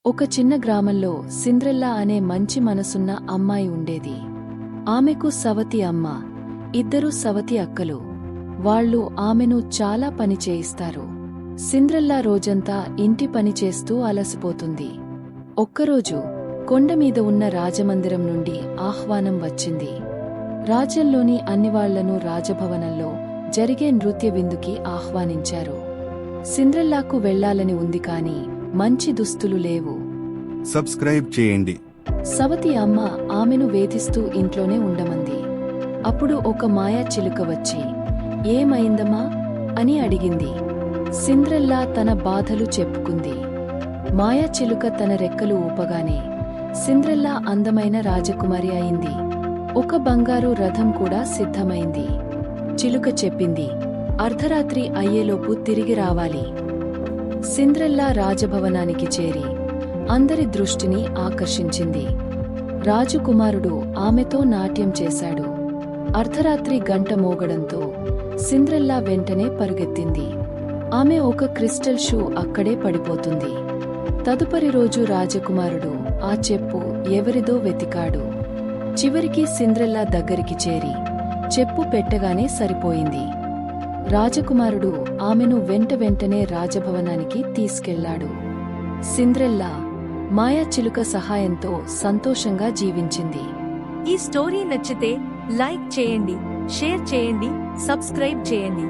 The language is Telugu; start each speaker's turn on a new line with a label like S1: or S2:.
S1: ఒక చిన్న గ్రామంలో సిండ్రెల్లా అనే మంచి మనసున్న అమ్మాయి ఉండేది. ఆమెకు సవతి అమ్మ, ఇద్దరు సవతి అక్కలు. వాళ్ళు ఆమెను చాలా పని చేయిస్తారు. సిండ్రెల్లా రోజంతా ఇంటి పని చేస్తూ అలసిపోతుంది. ఒక్కరోజు కొండమీద ఉన్న రాజమందిరం నుండి ఆహ్వానం వచ్చింది. రాజ్యంలోని అన్నివాళ్లను రాజభవనంలో జరిగే నృత్య విందుకి ఆహ్వానించారు. సిండ్రెల్లాకు వెళ్లాలని ఉంది కాని మంచి దుస్తులు లేవు.
S2: సబ్స్క్రైబ్ చేయండి.
S1: సవతి అమ్మ ఆమెను వేధిస్తూ ఇంట్లోనే ఉండమంది. అప్పుడు ఒక మాయా చిలుక వచ్చి, ఏమైందమ్మా అని అడిగింది. సిండ్రెల్లా తన బాధలు చెప్పుకుంది. మాయా చిలుక తన రెక్కలు ఊపగానే సిండ్రెల్లా అందమైన రాజకుమారి అయింది. ఒక బంగారు రథం కూడా సిద్ధమైంది. చిలుక చెప్పింది, అర్ధరాత్రి అయ్యేలోపు తిరిగి రావాలి. సిండ్రెల్లా రాజభవనానికి చేరి అందరి దృష్టిని ఆకర్షించింది. రాజకుమారుడు ఆమెతో నాట్యం చేశాడు. అర్ధరాత్రి గంట మోగడంతో సిండ్రెల్లా వెంటనే పరుగెత్తింది. ఆమె ఒక క్రిస్టల్ షూ అక్కడే పడిపోతుంది. తదుపరి రోజు రాజకుమారుడు ఆ చెప్పు ఎవరిదో వెతికాడు. చివరికి సిండ్రెల్లా దగ్గరికి చేరి చెప్పు పెట్టగానే సరిపోయింది. రాజకుమారుడు ఆమెను వెంటనే రాజభవనానికి తీసుకెళ్లాడు. సిండ్రెల్లా మాయా చిలుక సహాయంతో సంతోషంగా జీవించింది.
S3: ఈ స్టోరీ నచ్చితే లైక్ చేయండి, షేర్ చేయండి, సబ్స్క్రైబ్ చేయండి.